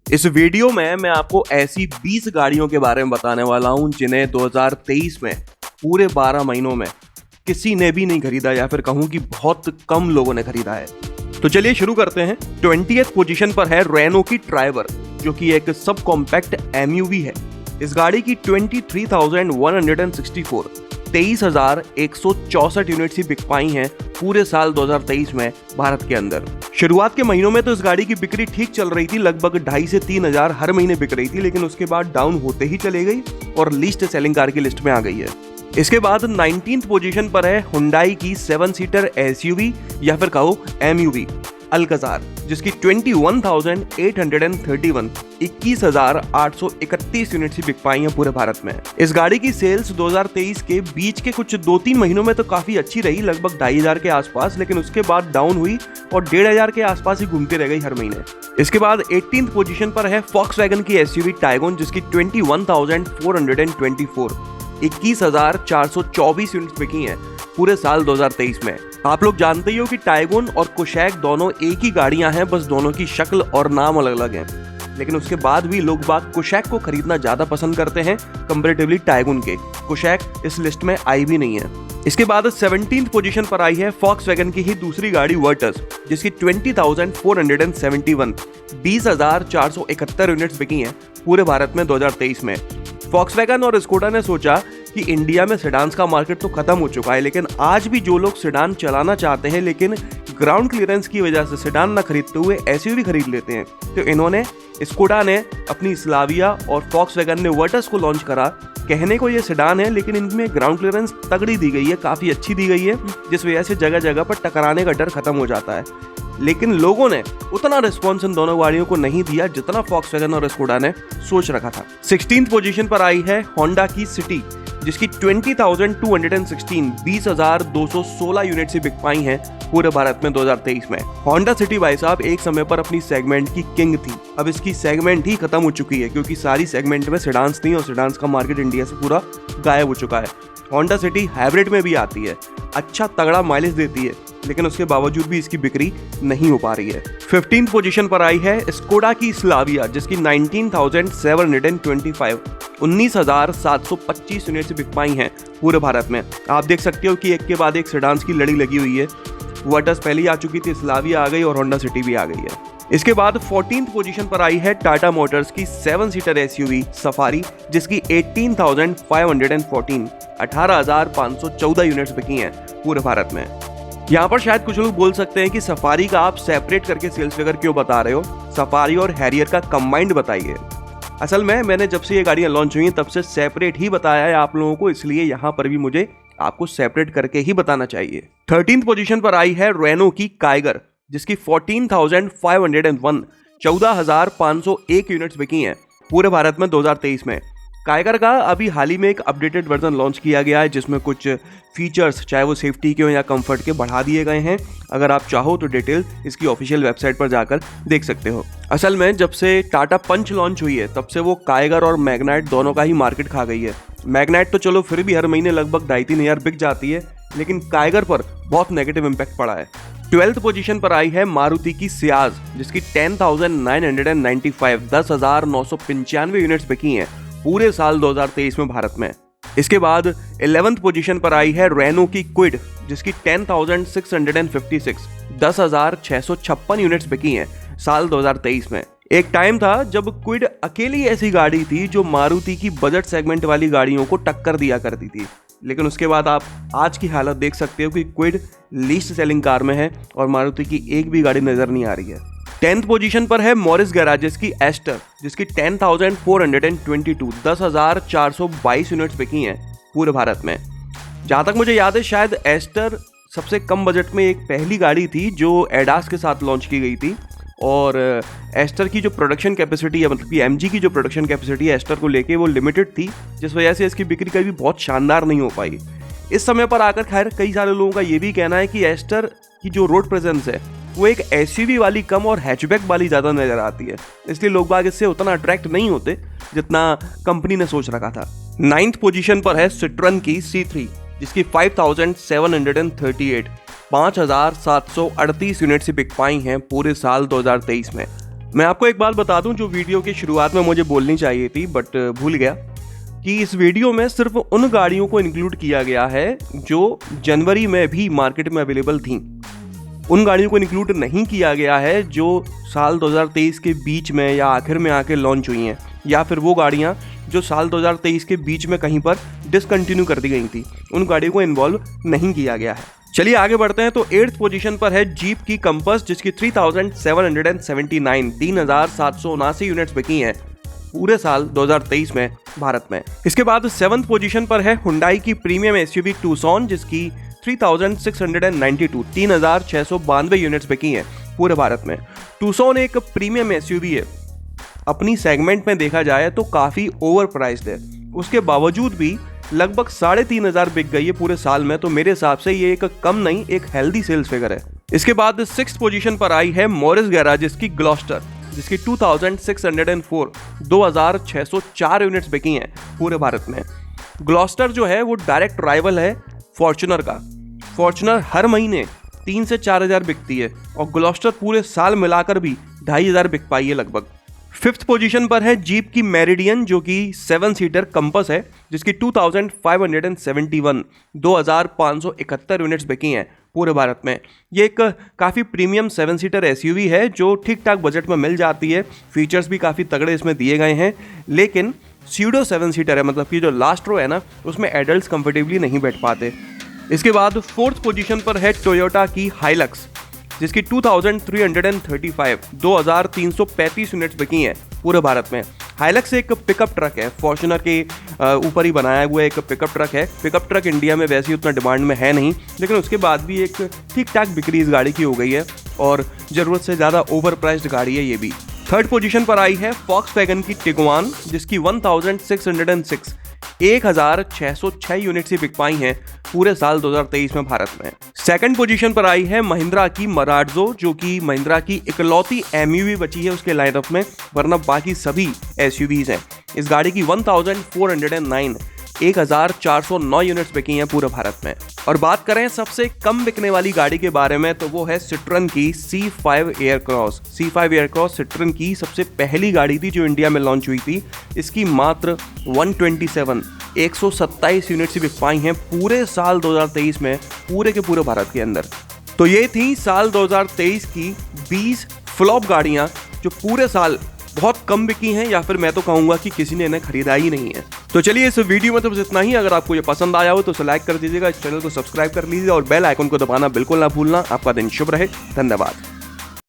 इस वीडियो में मैं आपको ऐसी 20 गाड़ियों के बारे में बताने वाला हूं जिन्हें 2023 में पूरे 12 महीनों में किसी ने भी नहीं खरीदा या फिर कहूं कि बहुत कम लोगों ने खरीदा है। तो चलिए शुरू करते हैं। 20th पोजीशन पर है रेनो की ट्राइबर, जो कि एक सब कॉम्पैक्ट एमयूवी है। इस गाड़ी की 23,164 यूनिट्स ही बिक पाई हैं पूरे साल 2023 में भारत के अंदर। शुरुआत के महीनों में तो इस गाड़ी की बिक्री ठीक चल रही थी, लगभग 2,500 से 3,000 हर महीने बिक रही थी, लेकिन उसके बाद डाउन होते ही चले गई और लीस्ट सेलिंग कार की लिस्ट में आ गई है। इसके बाद 19th पोजीशन पर है हुंडई की 7 सीटर एसयूवी या फिर कहो एमयूवी अल्काज़ार, जिसकी 21,831 यूनिट्स ही बिक पाई हैं पूरे भारत में। इस गाड़ी की सेल्स 2023 के बीच के कुछ 2-3 महीनों में तो काफी अच्छी रही, लगभग 2,500 के आसपास, लेकिन उसके बाद डाउन हुई और 1,500 के आसपास ही घूमती रह गई हर महीने। इसके बाद 18th पोजीशन पर है फॉक्सवैगन की एसयूवी टाइगोन, जिसकी 21,424 यूनिट्स बिकी हैं पूरे साल 2023 में। आप लोग जानते ही हो कि टाइगोन और कुशैक दोनों एक ही गाड़ियां हैं, बस दोनों की शक्ल और नाम अलग अलग हैं, लेकिन उसके बाद भी लोग बाग कुशैक को खरीदना ज्यादा पसंद करते हैं कंपैरेटिवली टाइगोन के। कुशैक इस लिस्ट में आई भी नहीं है। इसके बाद 17th पोजीशन पर आई है फॉक्सवैगन की ही दूसरी गाड़ी वर्टस, जिसकी 20,471 यूनिट्स बिकी हैं पूरे भारत में 2023 में। फॉक्सवैगन और स्कोडा ने सोचा कि इंडिया में सेडान्स का मार्केट तो खत्म हो चुका है, लेकिन आज भी जो लोग सेडान चलाना चाहते हैं लेकिन ग्राउंड क्लियरेंस की वजह से सेडान ना खरीदते हुए एसयूवी खरीद लेते हैं, तो इन्होंने स्कोडा ने अपनी स्लाविया और फॉक्सवैगन ने वर्टस को लॉन्च करा। कहने को ये सेडान है, लेकिन इनमें ग्राउंड क्लियरेंस तगड़ी दी गई है, काफी अच्छी दी गई है, जिस वजह से जगह जगह पर टकराने का डर खत्म हो जाता है। लेकिन लोगों ने उतना रिस्पॉन्स इन दोनों गाड़ियों को नहीं दिया जितना फॉक्सवैगन और स्कोडा ने सोच रखा था। 16th पोजीशन पर आई है होंडा की सिटी, जिसकी 20,216 यूनिट से बिक पाई हैं पूरे भारत में 2023 में। होंडा सिटी भाई साहब एक समय पर अपनी सेगमेंट की किंग थी, अब इसकी सेगमेंट ही खत्म हो चुकी है, क्योंकि सारी सेगमेंट में सेडान्स थी और सेडान्स का मार्केट इंडिया से पूरा गायब हो चुका है। होंडा सिटी हाइब्रिड में भी आती है, अच्छा तगड़ा माइलेज देती है, लेकिन उसके बावजूद भी इसकी बिक्री नहीं हो पा रही है। 15th पोजीशन पर आई है स्कोडा की स्लाविया, जिसकी 19,725 यूनिट से बिक पाई हैं पूरे भारत में। आप देख सकते हो कि एक के बाद एक सेडान्स की लड़ी लगी हुई है। वर्टस पहले ही आ चुकी थी, स्लाविया आ गई और होंडा सिटी भी आ गई है। इसके बाद 14th पोजीशन पर आई है टाटा मोटर्स की 7 सीटर एसयूवी सफारी, जिसकी 18,514 यूनिट्स बिकी हैं पूरे भारत में। यहाँ पर शायद कुछ लोग बोल सकते हैं कि सफारी का आप सेपरेट करके सेल्स फिगर क्यों बता रहे हो, सफारी और हैरियर का कंबाइंड बताइए। असल में मैंने जब से ये गाड़ियाँ लॉन्च हुई हैं तब से सेपरेट ही बताया है आप लोगों को, इसलिए यहाँ पर भी मुझे आपको सेपरेट करके ही बताना चाहिए। 13th पोजीशन पर आई है रेनो की काइगर, जिसकी 14,501 यूनिट्स बिकी हैं पूरे भारत में 2023 में। काइगर का अभी हाल ही में एक अपडेटेड वर्जन लॉन्च किया गया है, जिसमें कुछ फीचर्स चाहे वो सेफ्टी के हो या कंफर्ट के बढ़ा दिए गए हैं। अगर आप चाहो तो डिटेल इसकी ऑफिशियल वेबसाइट पर जाकर देख सकते हो। असल में जब से टाटा पंच लॉन्च हुई है तब से वो काइगर और मैग्नाइट दोनों का ही मार्केट खा गई है। मैग्नाइट तो चलो फिर भी हर महीने लगभग 2,500-3,000 हज़ार बिक जाती है, लेकिन काइगर पर बहुत नेगेटिव इम्पैक्ट पड़ा है। 12th पोजीशन पर आई है मारुति की सियाज, जिसकी 10,995 यूनिट्स बिकी हैं पूरे साल 2023 में भारत में। इसके बाद 11th पोजीशन पर आई है रेनो की क्विड, जिसकी 10,656 यूनिट्स बिकी हैं साल 2023 में। एक टाइम था जब क्विड अकेली ऐसी गाड़ी थी जो मारुति की बजट सेगमेंट वाली गाड़ियों को टक्कर दिया करती थी, लेकिन उसके बाद आप आज की हालत देख सकते हो कि क्विड लीस्ट सेलिंग कार में है और मारुति की एक भी गाड़ी नजर नहीं आ रही है। 10th पोजीशन पर है मॉरिस गैराजेस की एस्टर, जिसकी 10,422 यूनिट्स बिकी हैं पूरे भारत में। जहां तक मुझे याद है शायद एस्टर सबसे कम बजट में एक पहली गाड़ी थी जो एडास के साथ लॉन्च की गई थी, और एस्टर की जो प्रोडक्शन कैपेसिटी है, मतलब कि एमजी की जो प्रोडक्शन कैपेसिटी है एस्टर को लेके वो लिमिटेड थी, जिस वजह से इसकी बिक्री कभी बहुत शानदार नहीं हो पाई। इस समय पर आकर खैर कई सारे लोगों का ये भी कहना है कि एस्टर की जो रोड प्रेजेंस है वो एक एसयूवी वाली कम और हैचबैक वाली ज़्यादा नजर आती है, इसलिए लोग बाग इससे उतना अट्रैक्ट नहीं होते जितना कंपनी ने सोच रखा था। 9th पोजीशन पर है सिट्रन की C3, जिसकी 5,738 यूनिट से बिक पाई हैं पूरे साल 2023 में। मैं आपको एक बात बता दूं जो वीडियो की शुरुआत में मुझे बोलनी चाहिए थी बट भूल गया कि इस वीडियो में सिर्फ उन गाड़ियों को इंक्लूड किया गया है जो जनवरी में भी मार्केट में अवेलेबल थीं। उन गाड़ियों को इंक्लूड नहीं किया गया है जो साल 2023 के बीच में या आखिर में आके लॉन्च हुई हैं, या फिर वो गाड़ियां जो साल 2023 के बीच में कहीं पर डिसकंटिन्यू कर दी गई थी। उन गाड़ियों को इन्वॉल्व नहीं किया गया है। चलिए आगे बढ़ते हैं। तो 8th पोजीशन पर है जीप की कंपास जिसकी 3,779 यूनिट्स बिकी हैं पूरे साल 2023 में भारत में। इसके बाद 7th पोजीशन पर है हुंडई की प्रीमियम एसयूवी टूसॉन जिसकी 3,692 यूनिट्स बिकी हैं पूरे भारत में। टूसॉन एक प्रीमियम एसयूवी है, अपनी सेगमेंट में देखा जाए तो काफी ओवर प्राइस्ड है, उसके बावजूद भी लगभग 3,500 बिक गई है पूरे साल में। तो मेरे हिसाब से ये एक कम नहीं, एक हेल्दी सेल्स फिगर है। इसके बाद 6th पोजीशन पर आई है मॉरिस गैराज जिसकी ग्लॉस्टर जिसकी 2,604 यूनिट्स बिकी हैं पूरे भारत में। ग्लॉस्टर जो है वो डायरेक्ट राइवल है फॉर्च्यूनर का। फॉर्च्यूनर हर महीने 3 से 4,000 बिकती है और ग्लॉस्टर पूरे साल मिलाकर भी 2,500 बिक पाई है लगभग। 5th पोजीशन पर है जीप की मेरिडियन जो कि 7 सीटर कंपास है जिसकी 2,571 यूनिट्स बिकी हैं पूरे भारत में। ये एक काफ़ी प्रीमियम 7 सीटर एसयूवी है जो ठीक ठाक बजट में मिल जाती है। फीचर्स भी काफ़ी तगड़े इसमें दिए गए हैं, लेकिन स्यूडो 7 सीटर है, मतलब कि जो लास्ट रो है ना उसमें एडल्ट्स कंफर्टेबली नहीं बैठ पाते। इसके बाद 4th पोजीशन पर है टोयोटा की हाइलक्स जिसकी 2,335 यूनिट्स बिकी हैं पूरे भारत में। हाइलक्स एक पिकअप ट्रक है, फॉर्च्यूनर के ऊपर ही बनाया हुआ एक पिकअप ट्रक है। पिकअप ट्रक इंडिया में वैसे ही उतना डिमांड में है नहीं, लेकिन उसके बाद भी एक ठीक ठाक बिक्री इस गाड़ी की हो गई है और ज़रूरत से ज़्यादा ओवर प्राइस्ड गाड़ी है ये भी। 3rd पोजीशन पर आई है फॉक्सवैगन की टिगुआन जिसकी 1,606 यूनिट्स ही बिक पाई हैं पूरे साल 2023 में भारत में। 2nd पोजीशन पर आई है महिंद्रा की मराडजो जो कि महिंद्रा की इकलौती एमयूवी बची है उसके लाइनअप में, वरना बाकी सभी एसयूवीज हैं। इस गाड़ी की 1,409 यूनिट्स बिकी हैं पूरे भारत में। और बात करें सबसे कम बिकने वाली गाड़ी के बारे में तो वो है सिट्रन की C5 एयरक्रॉस। C5 एयरक्रॉस सिट्रन की सबसे पहली गाड़ी थी जो इंडिया में लॉन्च हुई थी। इसकी मात्र 127 यूनिट्स ही बिक पाई हैं पूरे साल 2023 में पूरे के पूरे भारत के अंदर। तो ये थी साल 2023 की 20 फ्लॉप गाड़ियां जो पूरे साल बहुत कम बिकी हैं, या फिर मैं तो कहूंगा कि किसी ने इन्हें खरीदा ही नहीं है। तो चलिए इस वीडियो में तो बस इतना ही। अगर आपको ये पसंद आया हो तो इसे लाइक कर दीजिएगा, इस चैनल को सब्सक्राइब कर लीजिए और बेल आइकन को दबाना बिल्कुल ना भूलना। आपका दिन शुभ रहे। धन्यवाद।